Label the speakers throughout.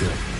Speaker 1: Understood.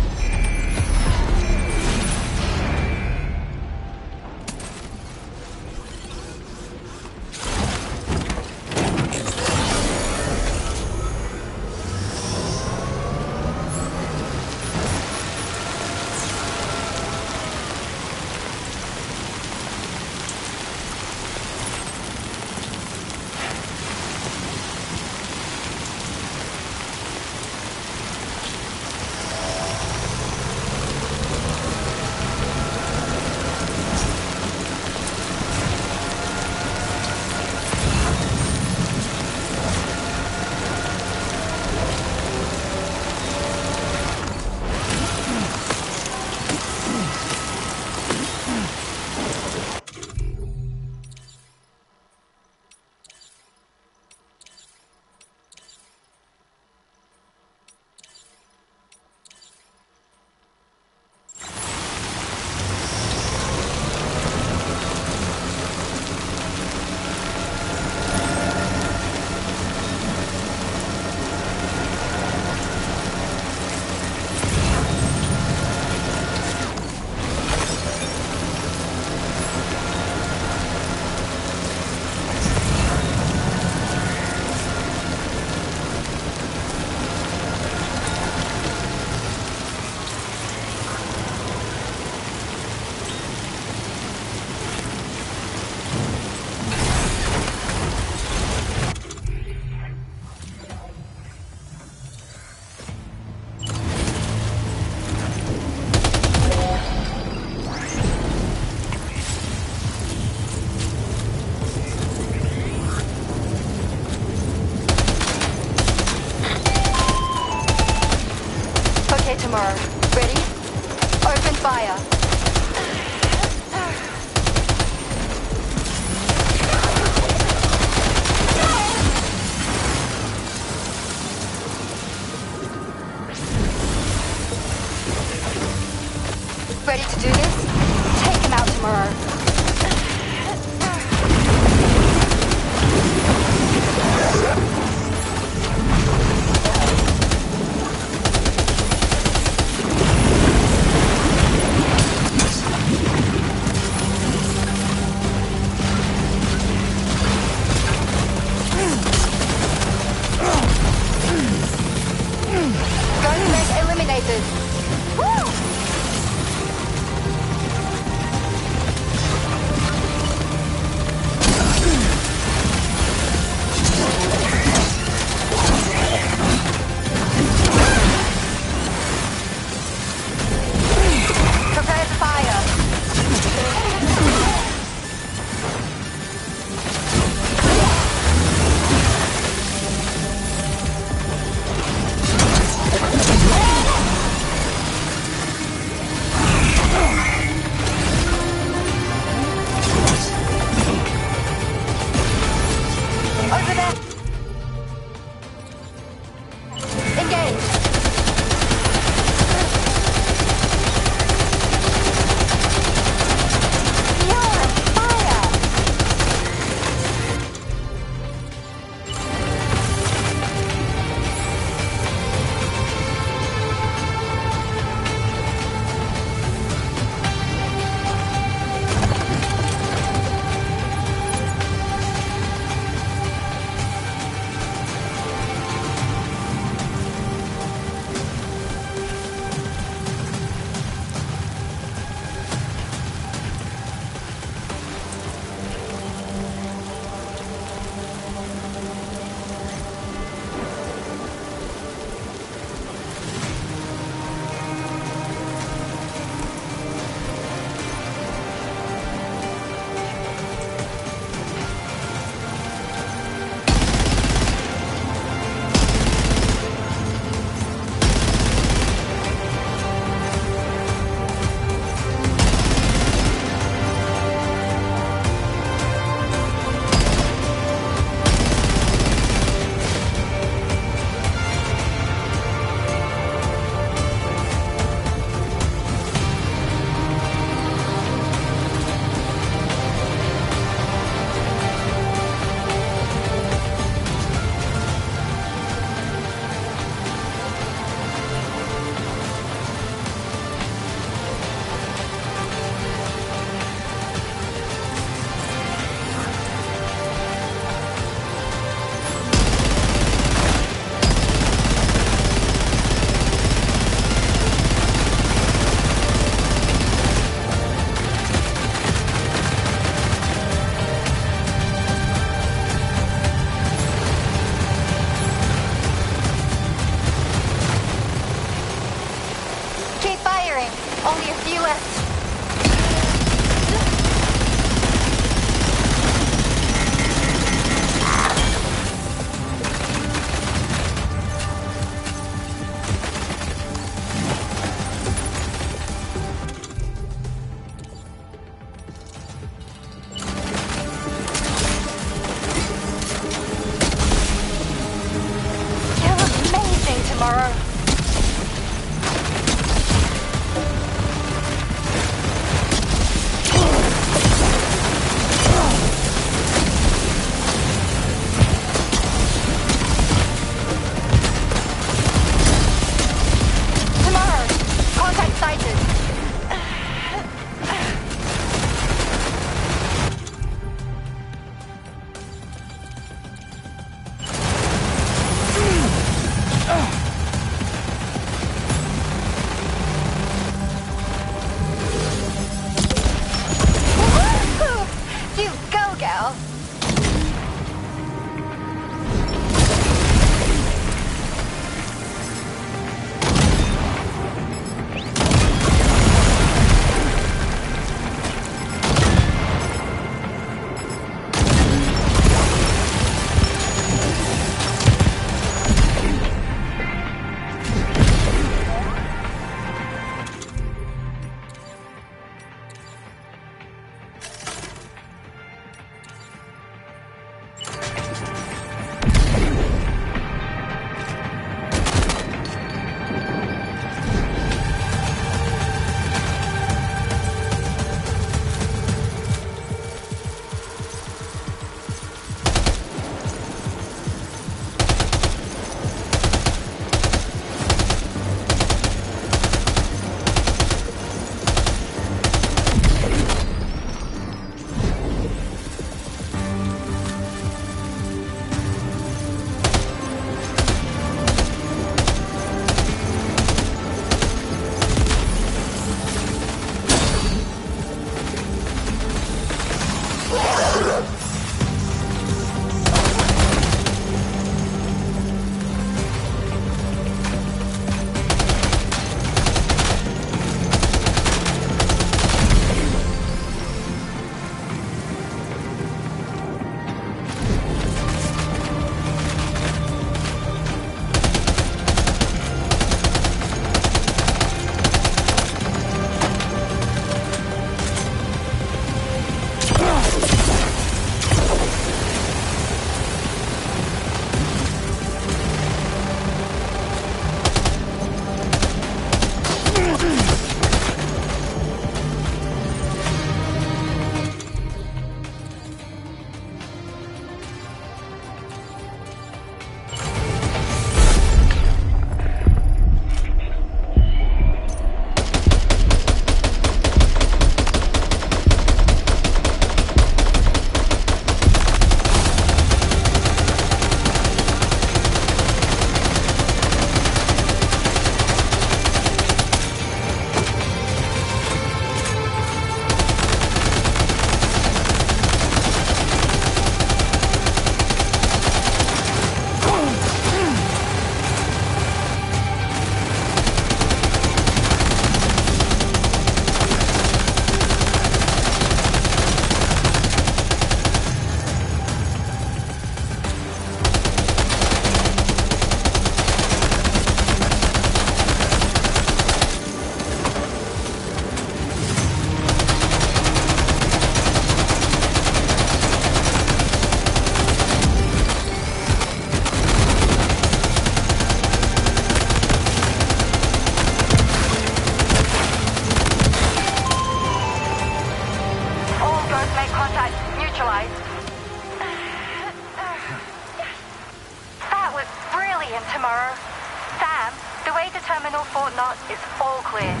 Speaker 1: Fort Knox is all clear.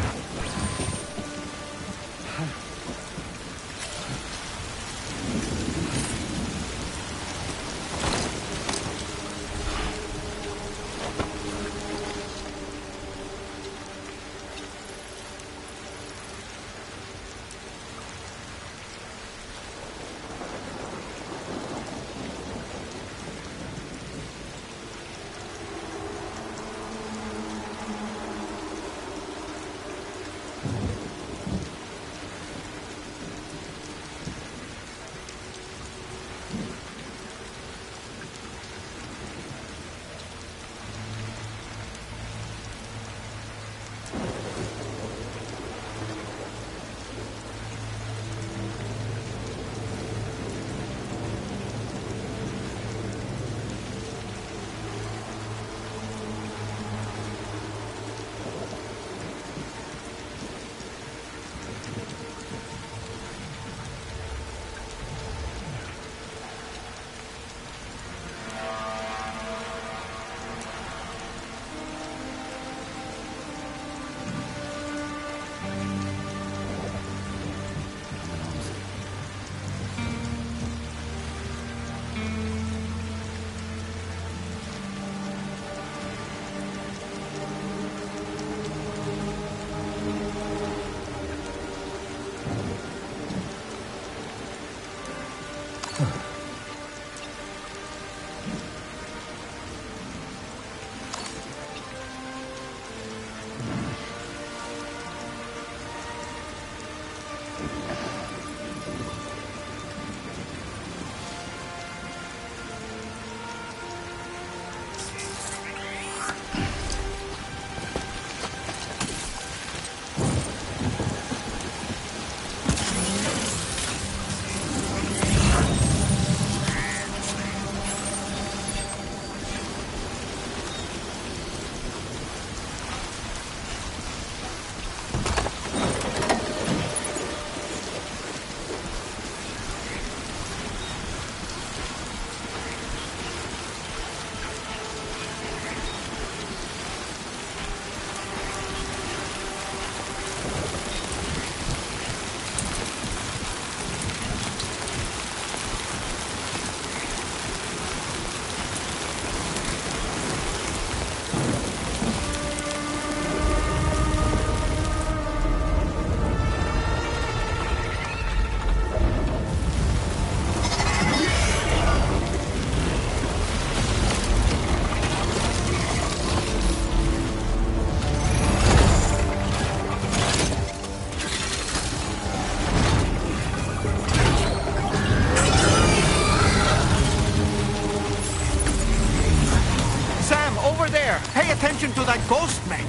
Speaker 2: Attention to that ghost mech.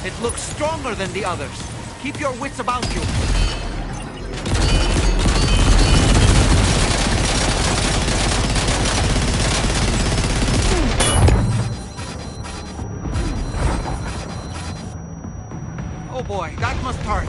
Speaker 2: It looks stronger than the others. Keep your wits about you. Oh boy, that must hurt.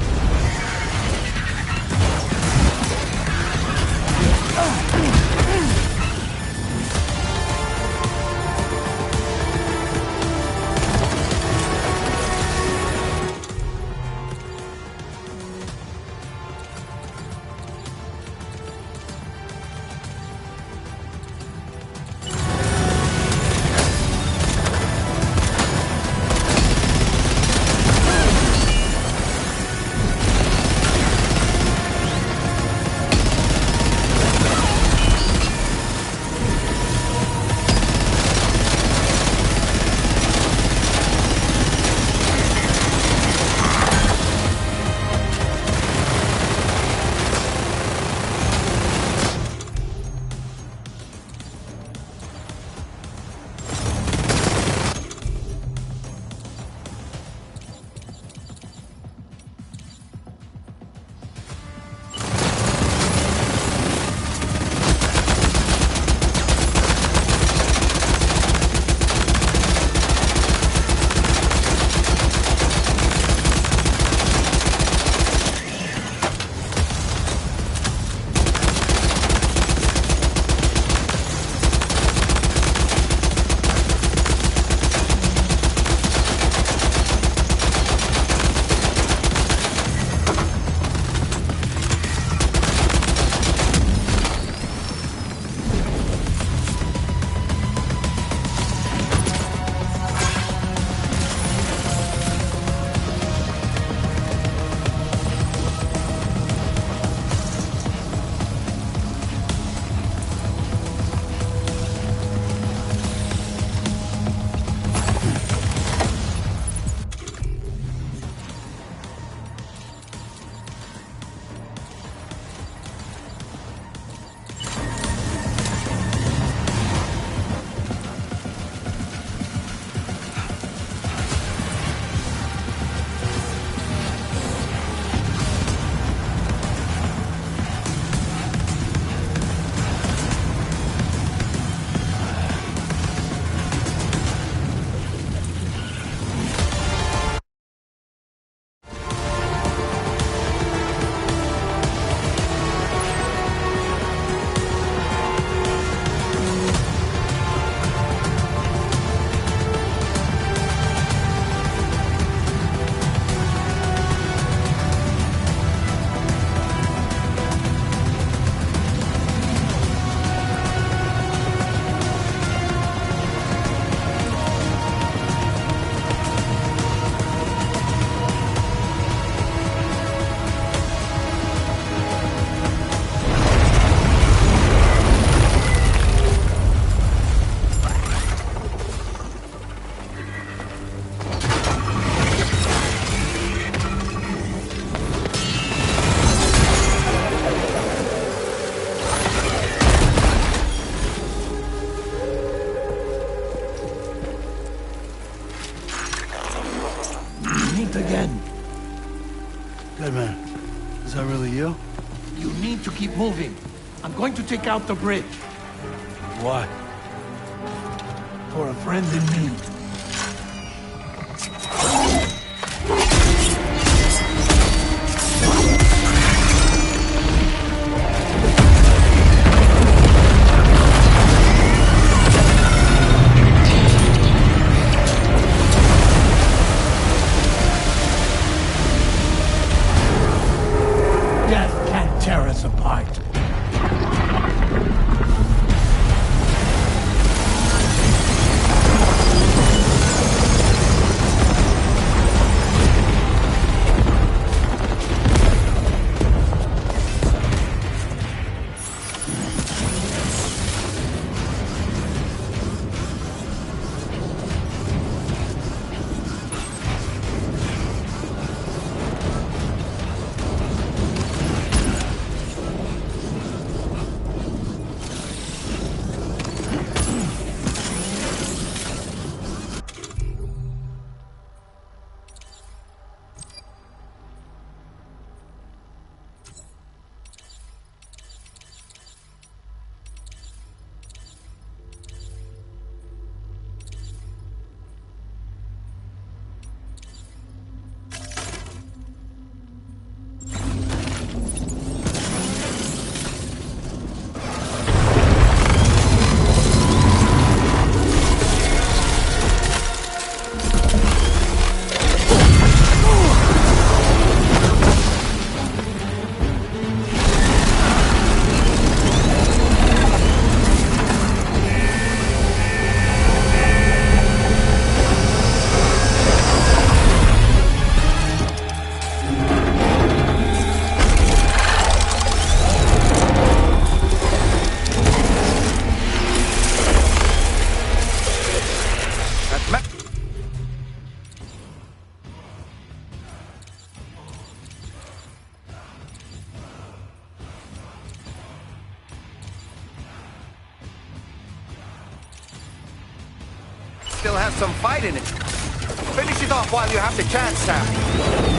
Speaker 3: again.
Speaker 4: Good man. Is that really you?
Speaker 3: You need to keep moving. I'm going to take out the bridge.
Speaker 4: Why?
Speaker 3: For a friend in need. Death can't tear us apart.
Speaker 2: Still has some fight in it. Finish it off while you have the chance, Sam.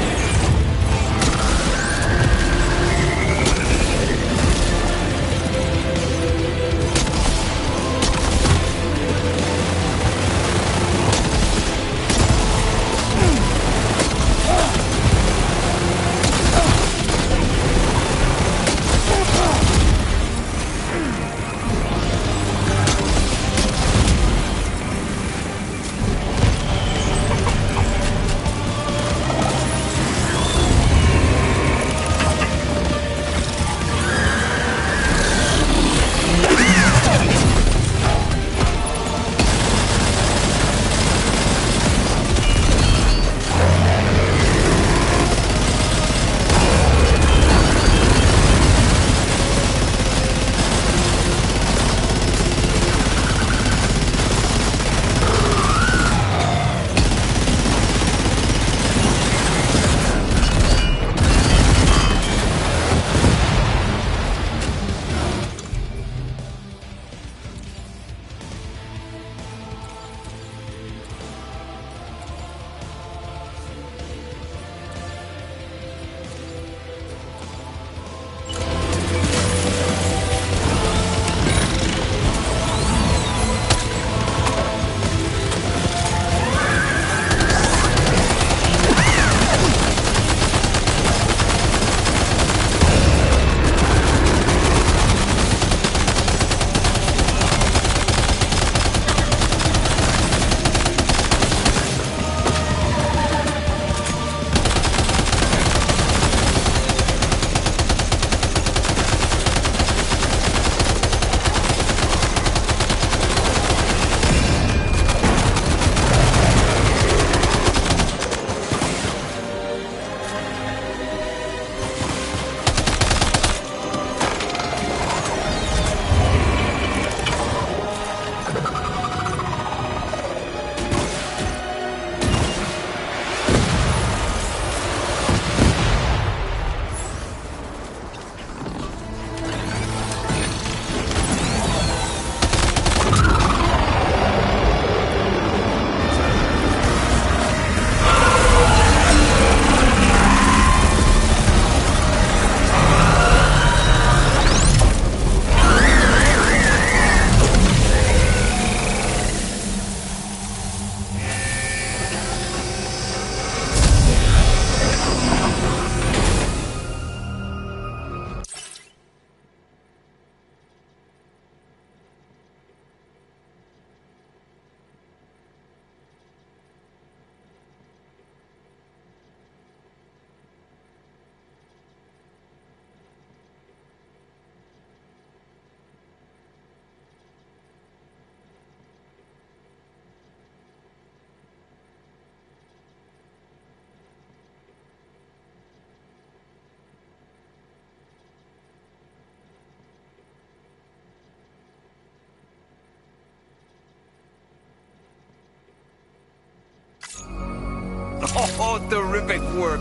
Speaker 2: Oh, terrific work.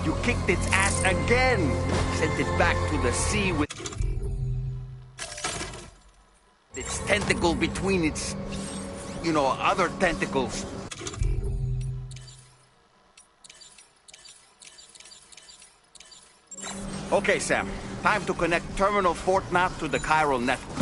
Speaker 2: You kicked its ass again. Sent it back to the sea with its tentacle between its, other tentacles. Okay, Sam. Time to connect Terminal Fort Map to the chiral network.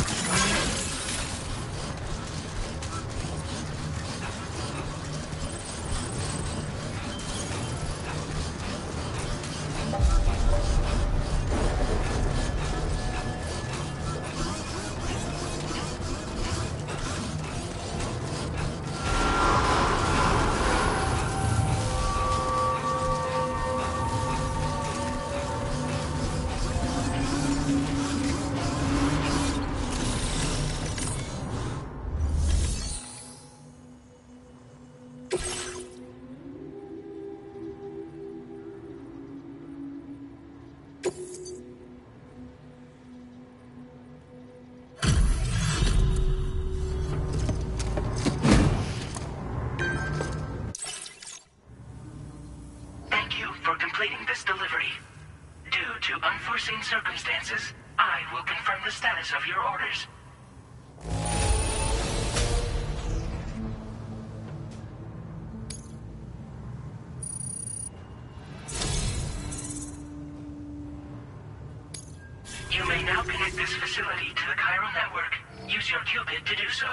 Speaker 5: Due to unforeseen circumstances, I will confirm the status of your orders. You may now connect this facility to the chiral network. Use your Cupid to do so.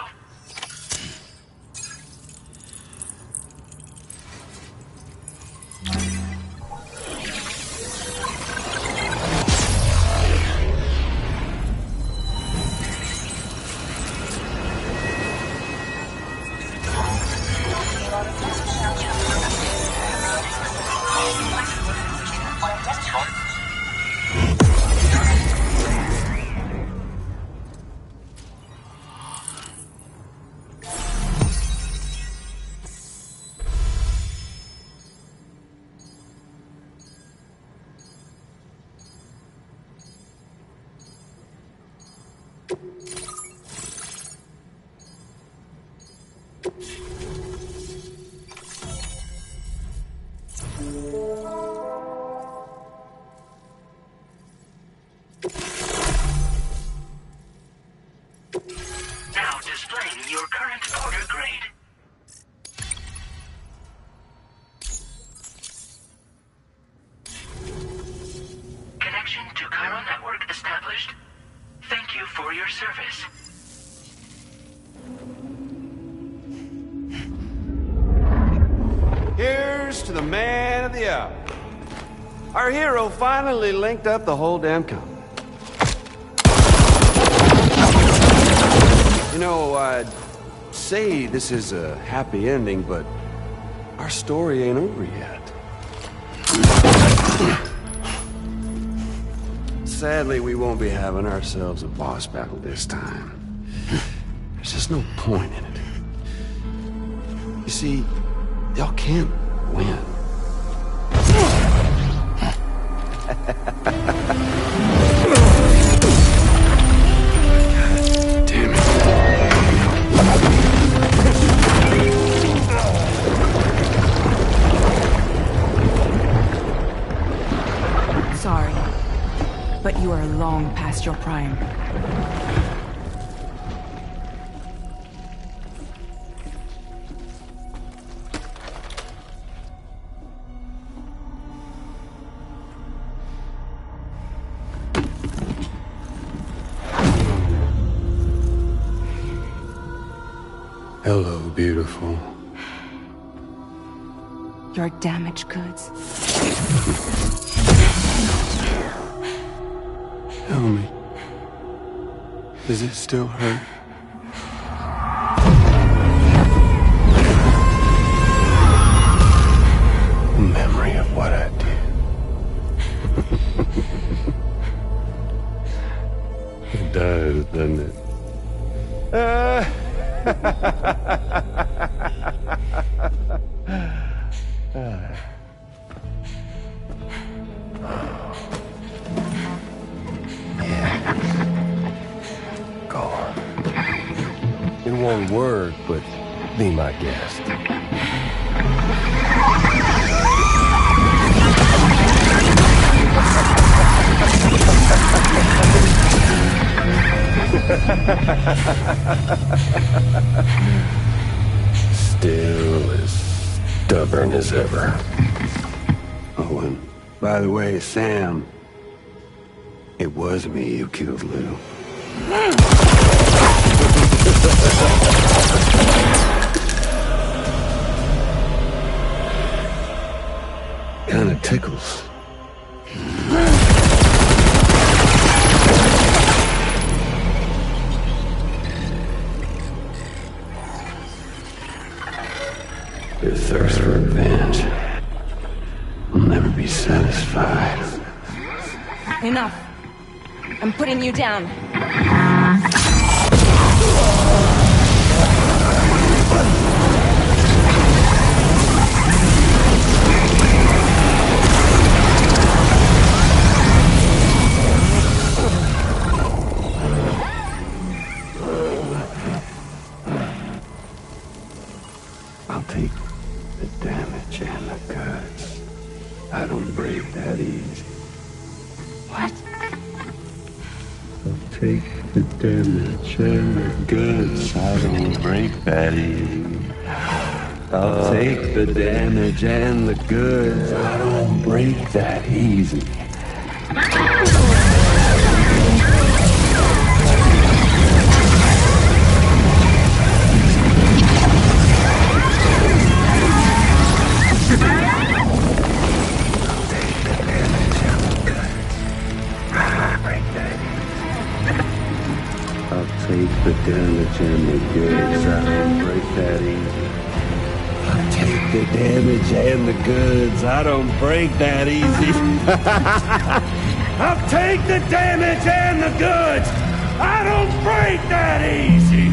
Speaker 5: Now displaying your current order grade. Connection to chiral network established. Thank you for your service.
Speaker 6: Here's to the man of the hour. Our hero finally linked up the whole damn company. You know, I'd say this is a happy ending, but our story ain't over yet. Sadly, we won't be having ourselves a boss battle this time. There's just no point in it. You see, y'all can't win. Damn it.
Speaker 7: Sorry, but you are long past your prime.
Speaker 6: Hello, beautiful.
Speaker 7: Your damaged goods.
Speaker 6: Tell me, does it still hurt? A memory of what I did. It does, doesn't it? Go on. In one word, but be my guest. Still as stubborn as ever. Oh, and by the way, Sam, it was me who killed Lou. Kinda tickles. Your thirst for revenge will never be satisfied.
Speaker 7: Enough. I'm putting you down.
Speaker 6: I'll take the damage and the goods. I don't break that easy.
Speaker 7: What?
Speaker 6: I'll take the damage and the goods. I don't break that easy. I'll take the damage and the goods. I don't break that easy. Take the damage and the goods. I don't break that easy. I'll take the damage and the goods. I don't break that easy. I'll take the damage and the goods. I don't break that easy.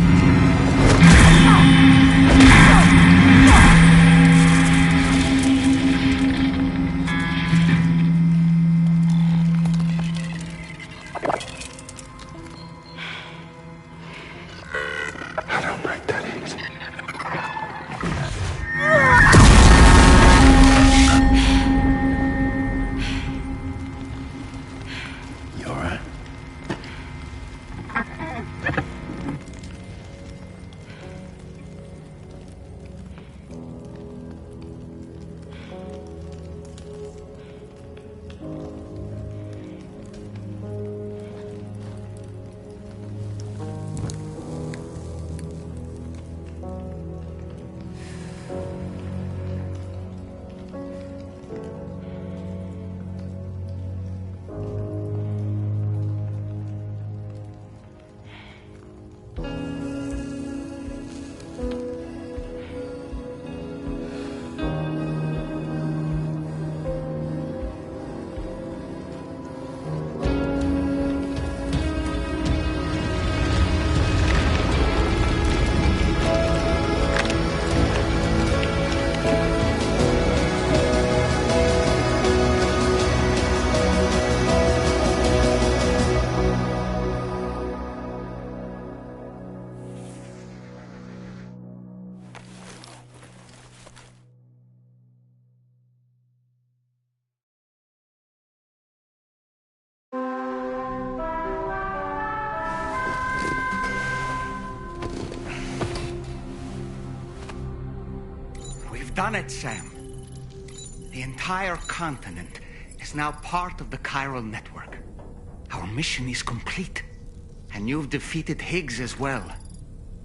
Speaker 2: Done it, Sam. The entire continent is now part of the chiral network. Our mission is complete. And you've defeated Higgs as well.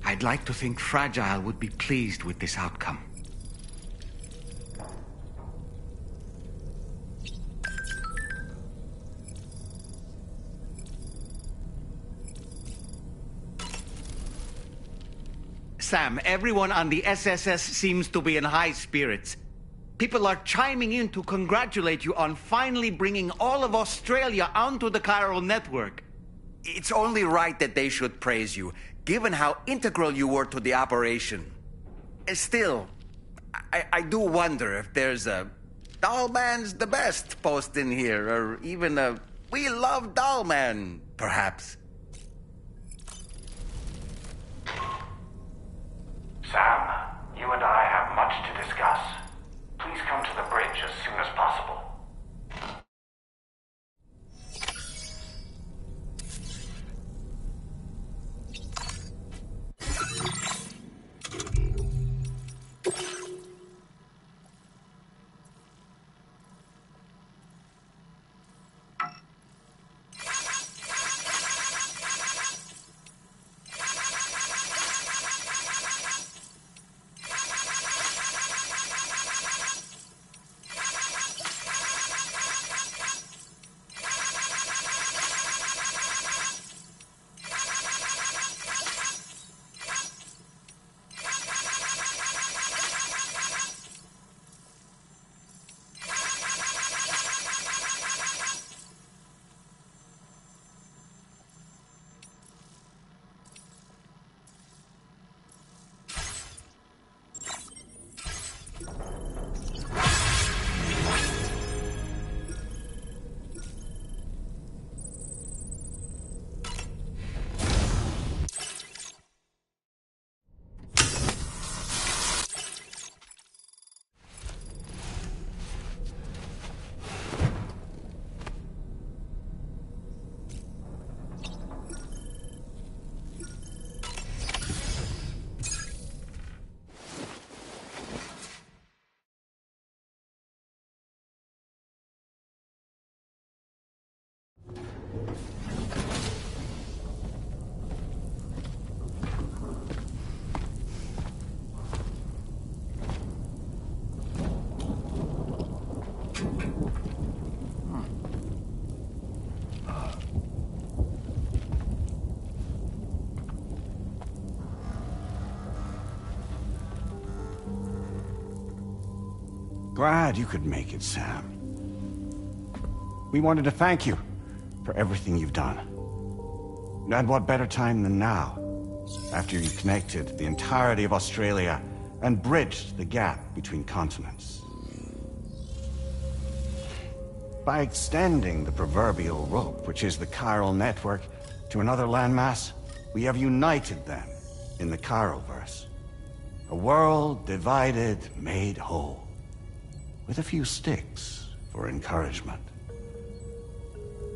Speaker 2: I'd like to think Fragile would be pleased with this outcome. Sam, everyone on the SSS seems to be in high spirits. People are chiming in to congratulate you on finally bringing all of Australia onto the chiral network. It's only right that they should praise you, given how integral you were to the operation. Still, I do wonder if there's a Dollman's the best post in here, or even a We Love Dollman, perhaps.
Speaker 8: Sam, you and I have much to discuss. Please come to the bridge as soon as possible.
Speaker 9: Glad you could make it, Sam. We wanted to thank you for everything you've done. And what better time than now, after you connected the entirety of Australia and bridged the gap between continents. By extending the proverbial rope, which is the chiral network, to another landmass, we have united them in the Chiroverse. A world divided, made whole, with a few sticks for encouragement.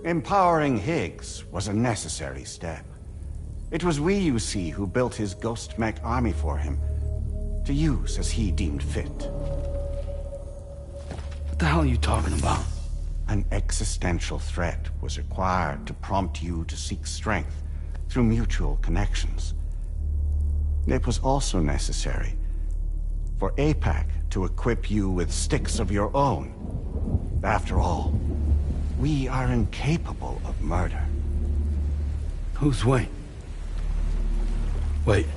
Speaker 9: Empowering Higgs was a necessary step. It was we, you see, who built his ghost mech army for him, to use as he deemed fit.
Speaker 3: What the hell are you talking about?
Speaker 9: An existential threat was required to prompt you to seek strength through mutual connections. It was also necessary for APAC to equip you with sticks of your own. After all, we are incapable of murder.
Speaker 3: Who's we? Wait.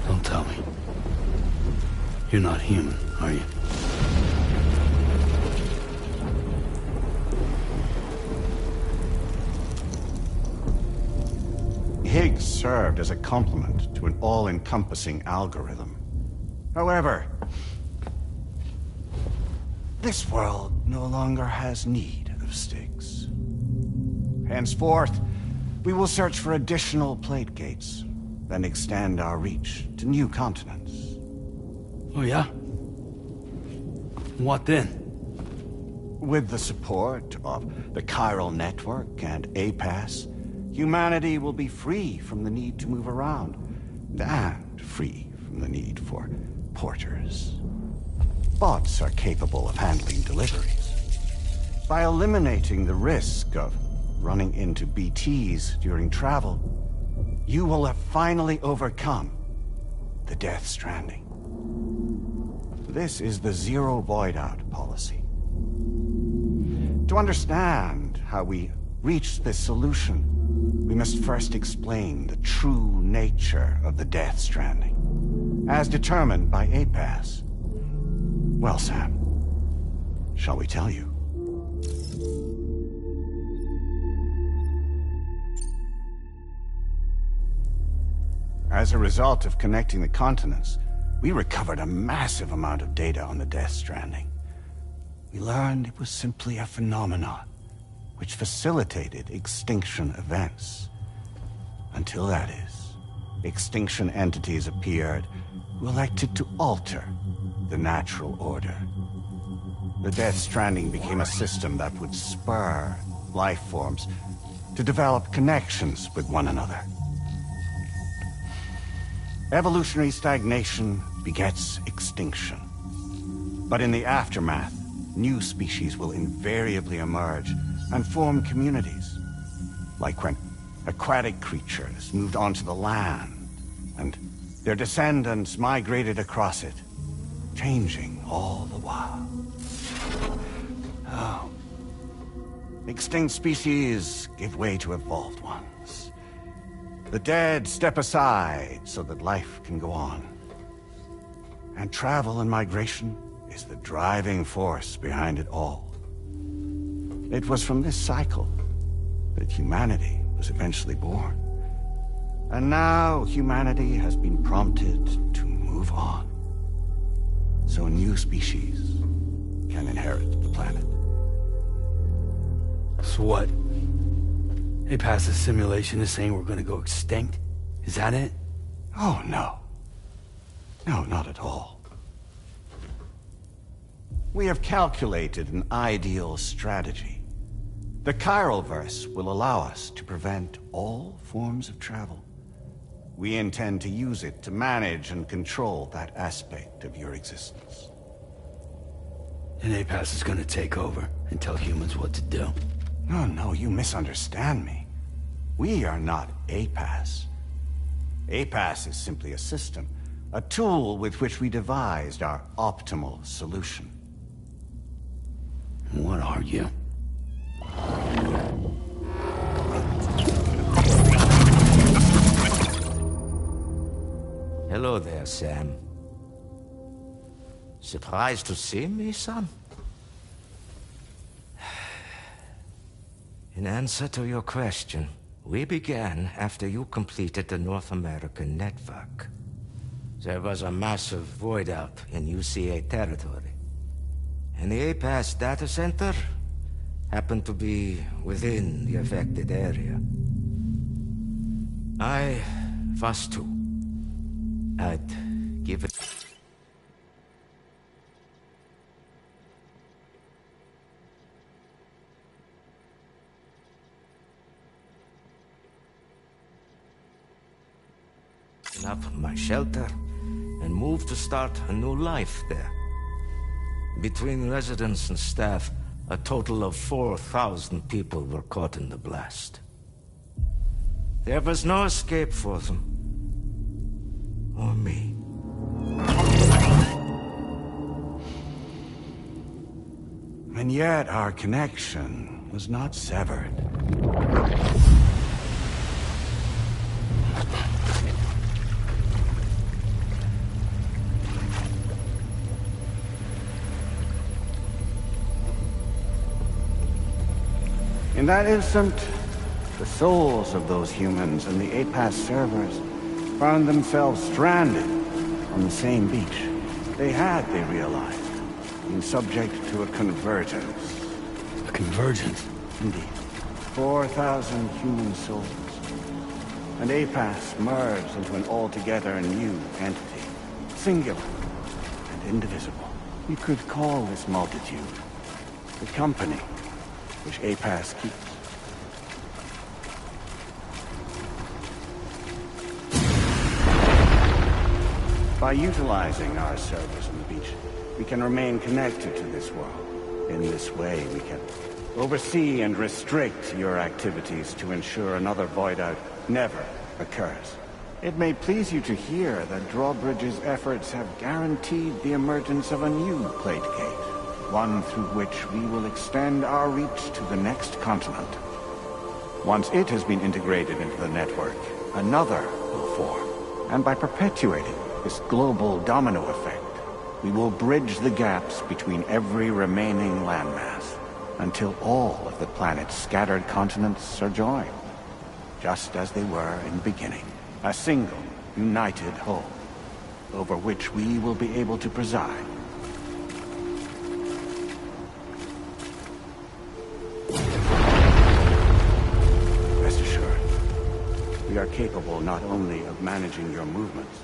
Speaker 3: Don't tell me. You're not human, are you?
Speaker 9: Higgs served as a complement to an all-encompassing algorithm. However, this world no longer has need of sticks. Henceforth, we will search for additional plate gates, then extend our reach to new continents.
Speaker 3: Oh yeah? What then?
Speaker 9: With the support of the chiral network and APAS, humanity will be free from the need to move around, and free from the need for porters. Bots are capable of handling deliveries. By eliminating the risk of running into BTs during travel, you will have finally overcome the Death Stranding. This is the Zero Void-Out policy. To understand how we reached this solution, we must first explain the true nature of the Death Stranding, as determined by APAS. Well, Sam, shall we tell you? As a result of connecting the continents, we recovered a massive amount of data on the Death Stranding. We learned it was simply a phenomenon which facilitated extinction events. Until that is, extinction entities appeared who elected to alter the natural order. The Death Stranding became a system that would spur life forms to develop connections with one another. Evolutionary stagnation begets extinction. But in the aftermath, new species will invariably emerge and form communities. Like when aquatic creatures moved onto the land, and their descendants migrated across it, changing all the while. Oh. Extinct species give way to evolved ones. The dead step aside so that life can go on. And travel and migration is the driving force behind it all. It was from this cycle that humanity was eventually born. And now humanity has been prompted to move on, so new species can inherit the planet.
Speaker 3: So what? APAS's simulation is saying we're gonna go extinct? Is that it?
Speaker 9: Oh, no. No, not at all. We have calculated an ideal strategy. The Chiroverse will allow us to prevent all forms of travel. We intend to use it to manage and control that aspect of your existence.
Speaker 3: And APAS is gonna take over and tell humans what to do.
Speaker 9: No, no, you misunderstand me. We are not APAS. APAS is simply a system, a tool with which we devised our optimal solution.
Speaker 3: What are you?
Speaker 10: Hello there, Sam. Surprised to see me, son? In answer to your question, we began after you completed the North American network. There was a massive void out in UCA territory. And the APAS data center happened to be within the affected area. I was too. I'd give it... up my shelter and moved to start a new life there. Between residents and staff, a total of 4,000 people were caught in the blast. There was no escape for them. Or me.
Speaker 9: And yet our connection was not severed. In that instant, the souls of those humans and the APAS servers found themselves stranded on the same beach. They realized, been subject to a convergence.
Speaker 3: A convergence?
Speaker 9: Indeed. 4,000 human souls. And APAS merged into an altogether new entity. Singular and indivisible. You could call this multitude the company which APAS keeps. By utilizing our servers on the beach, we can remain connected to this world. In this way, we can oversee and restrict your activities to ensure another void out never occurs. It may please you to hear that Drawbridge's efforts have guaranteed the emergence of a new plate gate. One through which we will extend our reach to the next continent. Once it has been integrated into the network, another will form. And by perpetuating this global domino effect, we will bridge the gaps between every remaining landmass, until all of the planet's scattered continents are joined, just as they were in the beginning. A single, united whole, over which we will be able to preside. We are capable not only of managing your movements,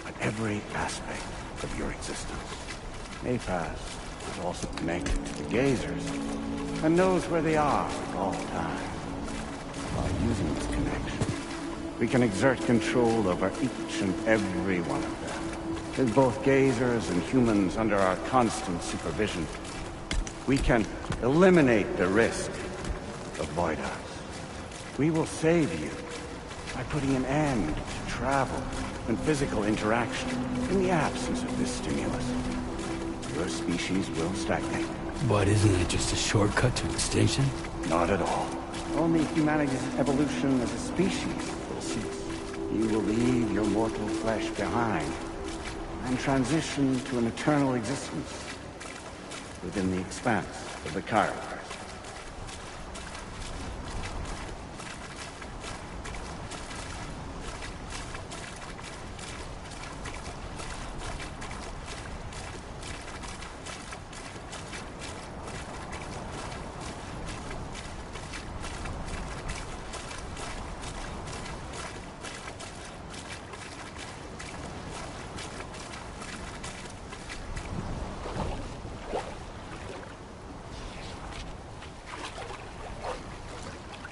Speaker 9: but every aspect of your existence. APAS is also connected to the gazers, and knows where they are at all times. By using this connection, we can exert control over each and every one of them. With both gazers and humans under our constant supervision, we can eliminate the risk of void outs. We will save you by putting an end to travel and physical interaction in the absence of this stimulus. Your species will stagnate.
Speaker 3: But isn't it just a shortcut to extinction?
Speaker 9: Not at all. Only humanity's evolution as a species will cease. You will leave your mortal flesh behind and transition to an eternal existence within the expanse of the Chiron.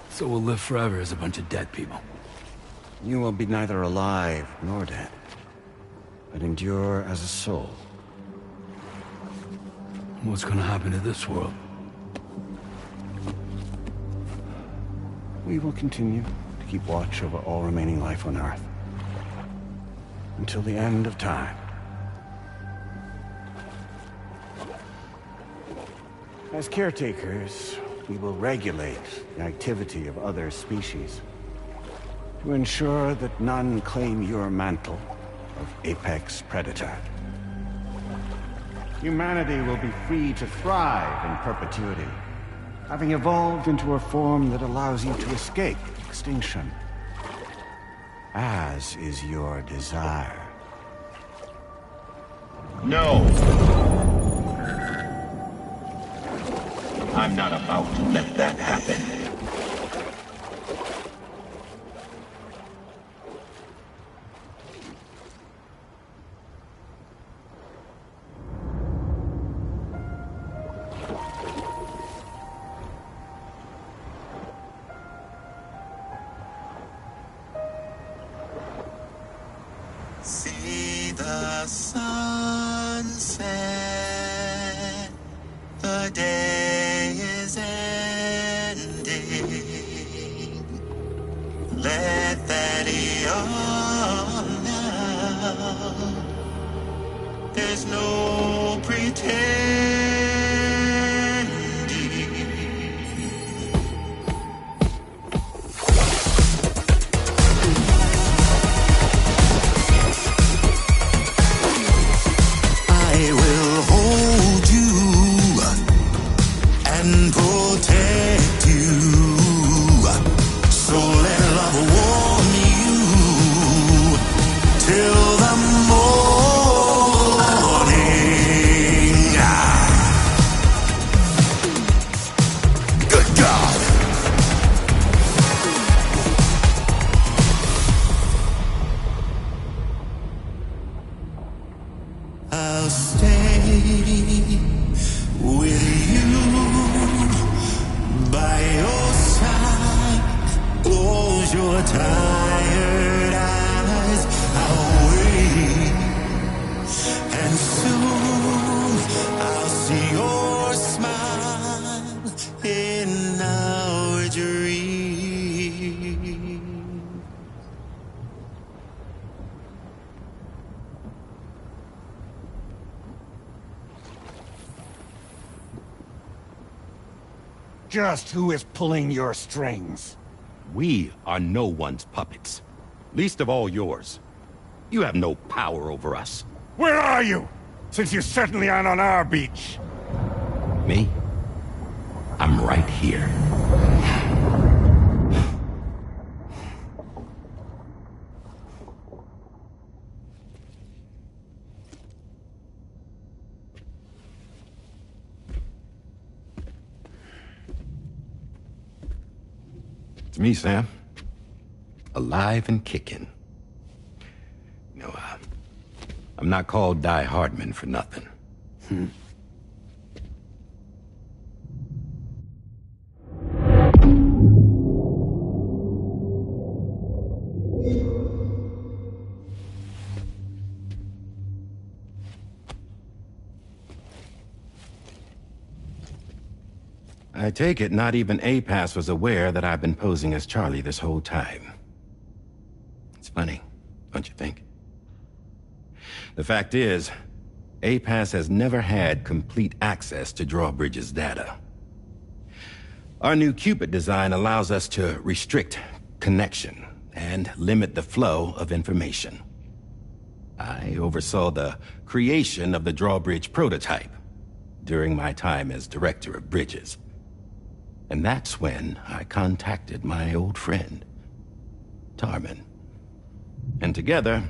Speaker 3: So we'll live forever as a bunch of dead people.
Speaker 9: You will be neither alive nor dead, but endure as a soul.
Speaker 3: What's gonna happen to this world?
Speaker 9: We will continue to keep watch over all remaining life on Earth. Until the end of time. As caretakers, we will regulate the activity of other species to ensure that none claim your mantle of apex predator. humanity will be free to thrive in perpetuity, having evolved into a form that allows you to escape extinction, as is your desire.
Speaker 11: No! I'm not about to let that happen.
Speaker 12: See the sunset, the day is ending. Let that yawn now. There's no pretending. I will hold you and protect you. So let love warm you till the morning. Good God. I'll stay with you by your side. Close your tired eyes. I'll wait, and soon I'll see your smile in our dream.
Speaker 9: Just who is pulling your strings?
Speaker 11: We are no one's puppets. Least of all yours. You have no power over us.
Speaker 9: Where are you? Since you certainly aren't on our beach.
Speaker 11: Me? I'm right here. It's me, Sam. Alive and kicking. No, I'm not called Die Hardman for nothing. I take it not even APAS was aware that I've been posing as Charlie this whole time. It's funny, don't you think? The fact is, APAS has never had complete access to Drawbridge's data. Our new Cupid design allows us to restrict connection and limit the flow of information. I oversaw the creation of the Drawbridge prototype during my time as Director of Bridges. And that's when I contacted my old friend, Tarman. And together,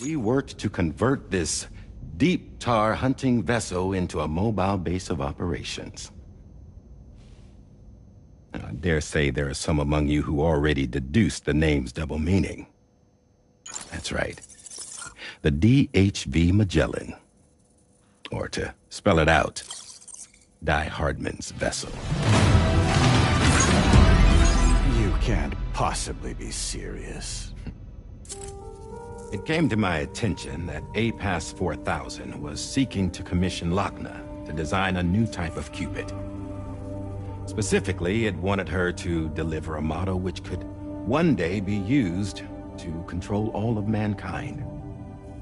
Speaker 11: we worked to convert this deep tar hunting vessel into a mobile base of operations. Now, I dare say there are some among you who already deduced the name's double meaning. That's right. The DHV Magellan. Or to spell it out, Die Hardman's vessel.
Speaker 9: You can't possibly be serious.
Speaker 11: It came to my attention that APAS 4000 was seeking to commission Lochner to design a new type of Cupid. Specifically, it wanted her to deliver a motto which could one day be used to control all of mankind.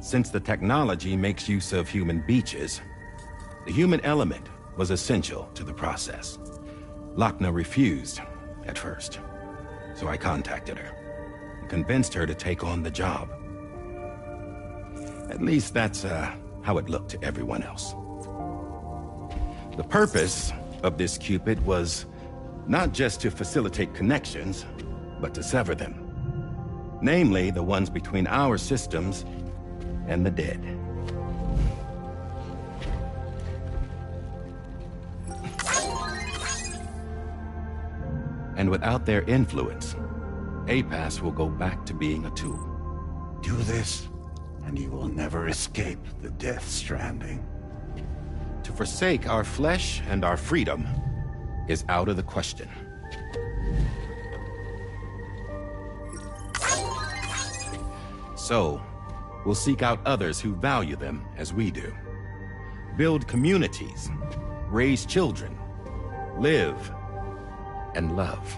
Speaker 11: Since the technology makes use of human beaches, the human element was essential to the process. Lochner refused at first, so I contacted her and convinced her to take on the job. At least that's how it looked to everyone else. The purpose of this Cupid was not just to facilitate connections, but to sever them. Namely, the ones between our systems and the dead. And without their influence, APAS will go back to being a tool.
Speaker 9: Do this, and you will never escape the Death Stranding.
Speaker 11: To forsake our flesh and our freedom is out of the question. So, we'll seek out others who value them as we do. Build communities, raise children, live, and love.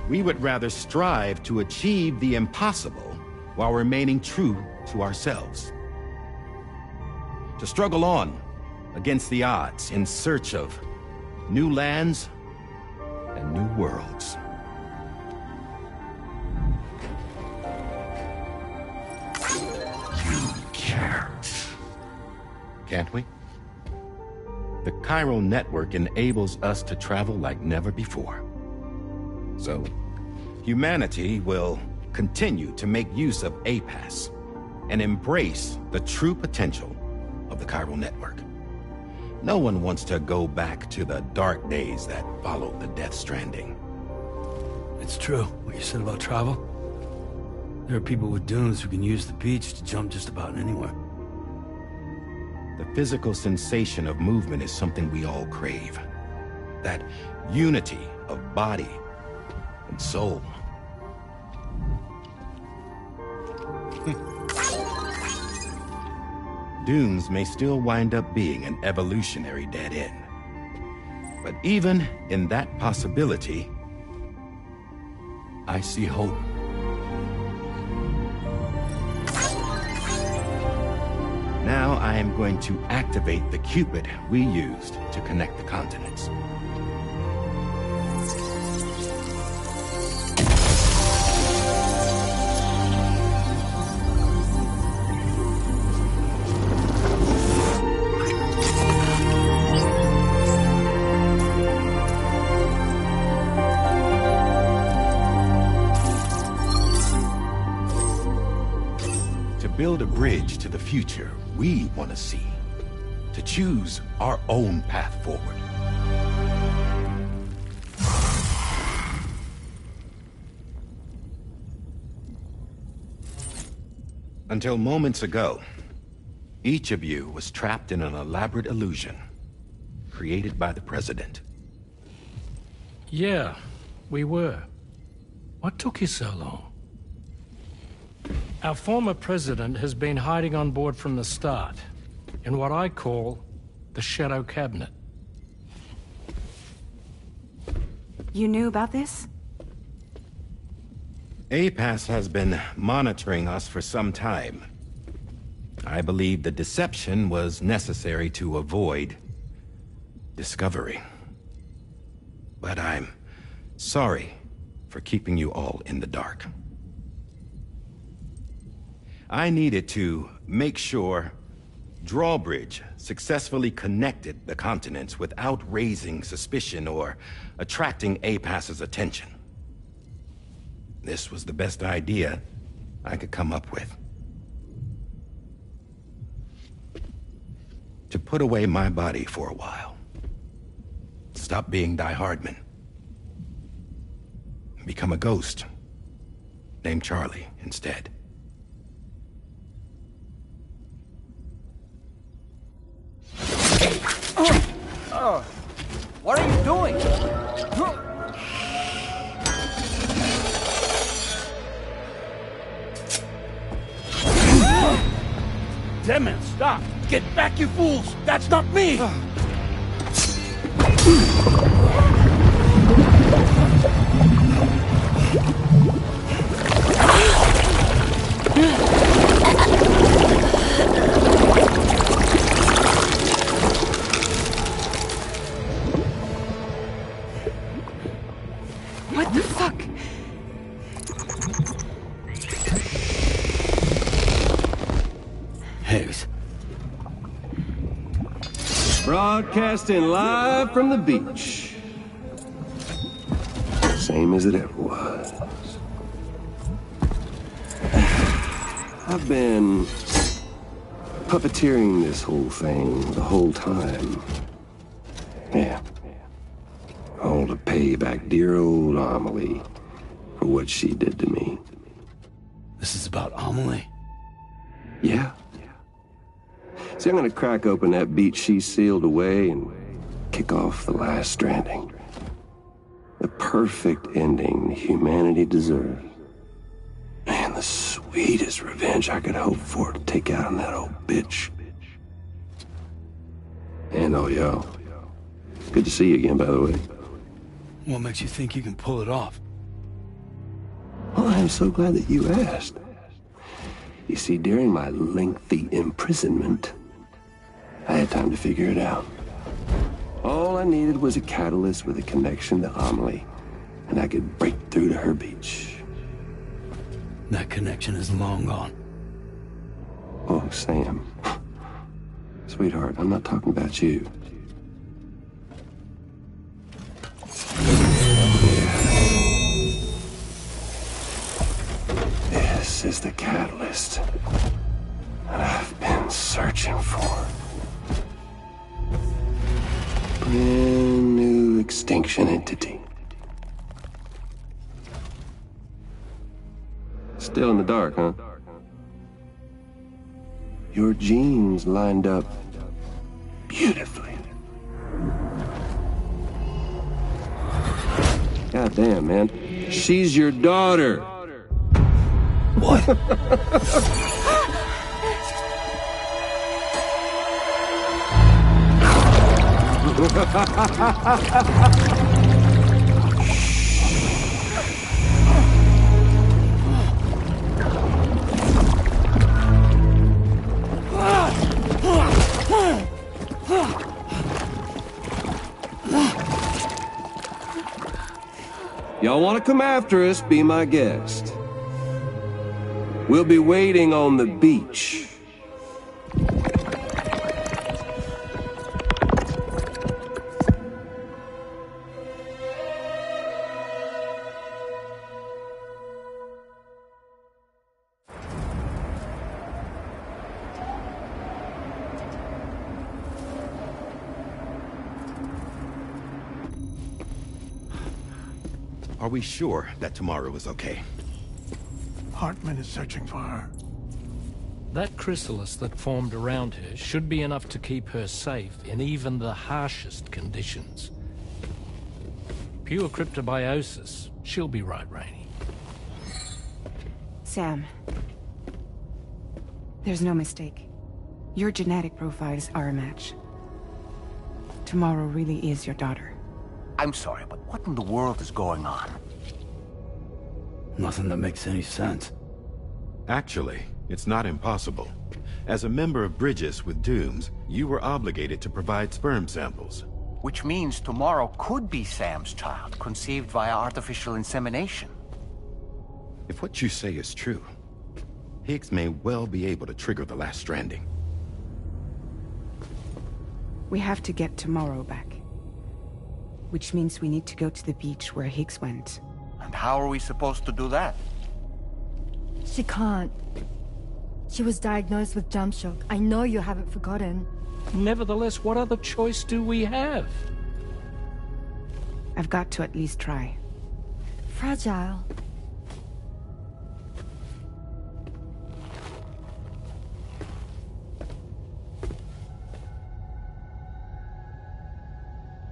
Speaker 11: We would rather strive to achieve the impossible while remaining true to ourselves. To struggle on against the odds in search of new lands and new worlds.
Speaker 9: You can't.
Speaker 11: Can't we? The chiral network enables us to travel like never before. So, humanity will continue to make use of APAS and embrace the true potential of the chiral network. No one wants to go back to the dark days that followed the Death Stranding.
Speaker 3: It's true, what you said about travel. There are people with dunes who can use the beach to jump just about anywhere.
Speaker 11: The physical sensation of movement is something we all crave. That unity of body and soul. Dunes may still wind up being an evolutionary dead end. But even in that possibility, I see hope. Now I am going to activate the Cupid we used to connect the continents. Build a bridge to the future we want to see, to choose our own path forward. Until moments ago, each of you was trapped in an elaborate illusion created by the President.
Speaker 13: Yeah, we were. What took you so long? Our former president has been hiding on board from the start, in what I call the Shadow Cabinet.
Speaker 7: You knew about this?
Speaker 11: APAS has been monitoring us for some time. I believe the deception was necessary to avoid discovery. But I'm sorry for keeping you all in the dark. I needed to make sure Drawbridge successfully connected the continents without raising suspicion or attracting APAS's attention. This was the best idea I could come up with. To put away my body for a while. Stop being Die Hardman. Become a ghost. Named Charlie instead.
Speaker 2: What are you doing?
Speaker 4: Damn it, stop! Get back, you fools! That's not me!
Speaker 7: What the fuck?
Speaker 3: Higgs.
Speaker 6: Broadcasting live from the beach. Same as it ever was. I've been puppeteering this whole thing the whole time. Yeah. All to pay back dear old Amelie for what she did to me.
Speaker 3: This is about Amelie?
Speaker 6: Yeah. See, I'm gonna crack open that beach she sealed away and kick off the last stranding. The perfect ending humanity deserves. And the sweetest revenge I could hope for to take out on that old bitch. And oh, yo. Good to see you again, by the way.
Speaker 3: What makes you think you can pull it off?
Speaker 6: Well, I'm so glad that you asked. You see, during my lengthy imprisonment, I had time to figure it out. All I needed was a catalyst with a connection to Amelie, and I could break through to her beach.
Speaker 3: That connection is long gone.
Speaker 6: Oh, Sam. Sweetheart, I'm not talking about you. This is the catalyst that I've been searching for. Brand new extinction entity. Still in the dark, huh? Your genes lined up beautifully. God damn, man. She's your daughter.
Speaker 3: What?
Speaker 6: Y'all want to come after us, be my guest. We'll be waiting on the beach.
Speaker 11: Are we sure that tomorrow is okay?
Speaker 4: Hartman is searching for her.
Speaker 13: That chrysalis that formed around her should be enough to keep her safe in even the harshest conditions. Pure cryptobiosis. She'll be right, Rainey.
Speaker 7: Sam. There's no mistake. Your genetic profiles are a match. Tomorrow really is your daughter.
Speaker 2: I'm sorry, but what in the world is going on?
Speaker 3: Nothing that makes any sense.
Speaker 11: Actually, it's not impossible. As a member of Bridges with Dooms, you were obligated to provide sperm samples.
Speaker 2: Which means tomorrow could be Sam's child, conceived via artificial insemination.
Speaker 11: If what you say is true, Higgs may well be able to trigger the last stranding.
Speaker 7: We have to get tomorrow back. Which means we need to go to the beach where Higgs went.
Speaker 2: And how are we supposed to do that?
Speaker 14: She can't. She was diagnosed with jump shock. I know you haven't forgotten.
Speaker 13: Nevertheless, what other choice do we have?
Speaker 7: I've got to at least try.
Speaker 14: Fragile.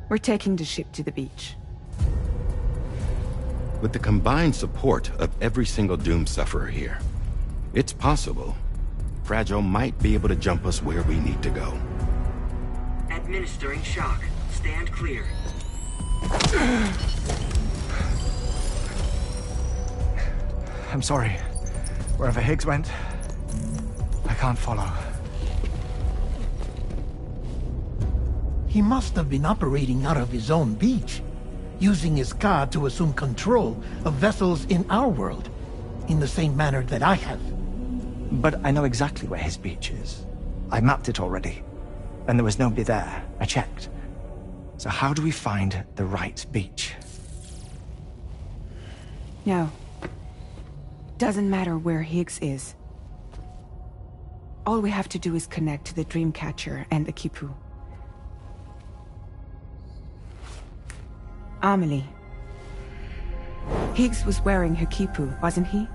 Speaker 7: We're taking the ship to the beach.
Speaker 11: With the combined support of every single Doom sufferer here, it's possible fragile might be able to jump us where we need to go.
Speaker 5: Administering shock. Stand clear.
Speaker 15: I'm sorry. Wherever Higgs went, I can't follow.
Speaker 16: He must have been operating out of his own beach, using his car to assume control of vessels in our world, in the same manner that I have.
Speaker 15: But I know exactly where his beach is. I mapped it already, and there was nobody there. I checked. So how do we find the right beach?
Speaker 7: No. Doesn't matter where Higgs is. All we have to do is connect to the Dreamcatcher and the Kipu. Amelie. Higgs was wearing her Kipu, wasn't he?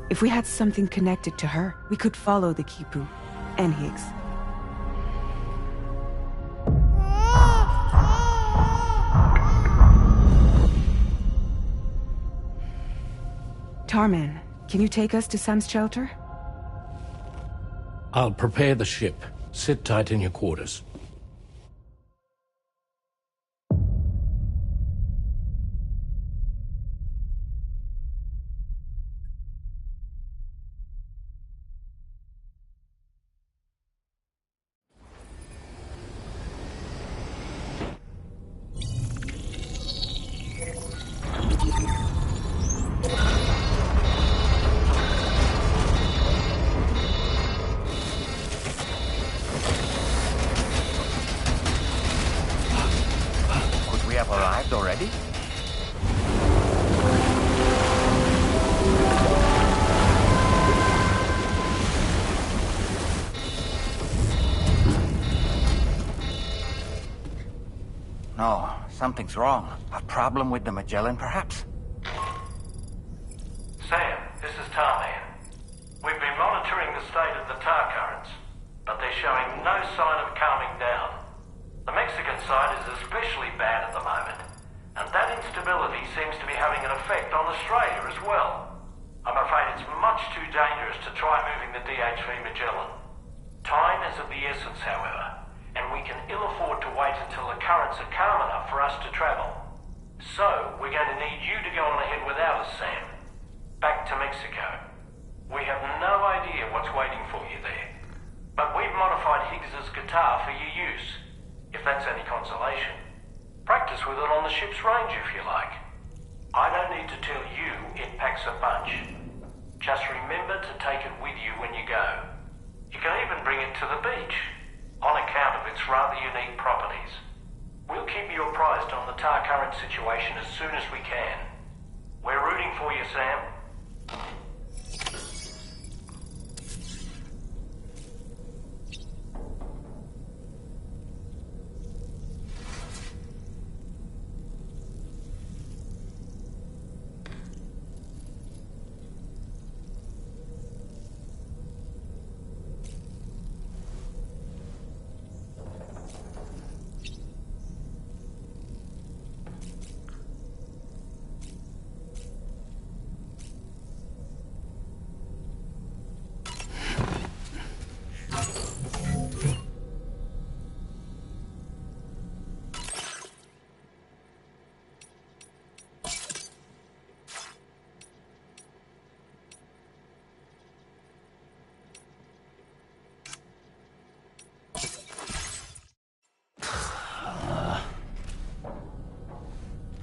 Speaker 7: If we had something connected to her, we could follow the Kipu and Higgs. Tarman, can you take us to Sam's shelter?
Speaker 13: I'll prepare the ship. Sit tight in your quarters.
Speaker 17: Arrived already? No, something's wrong. A problem with the Magellan, perhaps?
Speaker 8: Sam, this is Tarman. We've been monitoring the state of the tar currents, but they're showing no sign of calming down. The Mexican side is especially bad at the moment, and that instability seems to be having an effect on Australia as well. I'm afraid it's much too dangerous to try moving the DH3 Magellan. Time is of the essence, however, and we can ill afford to wait until the currents are calm enough for us to travel. So, we're going to need you to go on ahead without us, Sam. Back to Mexico. We have no idea what's waiting for you there, but we've modified Higgs's guitar for your use. If that's any consolation. Practice with it on the ship's range if you like. I don't need to tell you it packs a punch. Just remember to take it with you when you go. You can even bring it to the beach, on account of its rather unique properties. We'll keep you apprised on the tar current situation as soon as we can. We're rooting for you, Sam.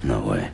Speaker 3: No way.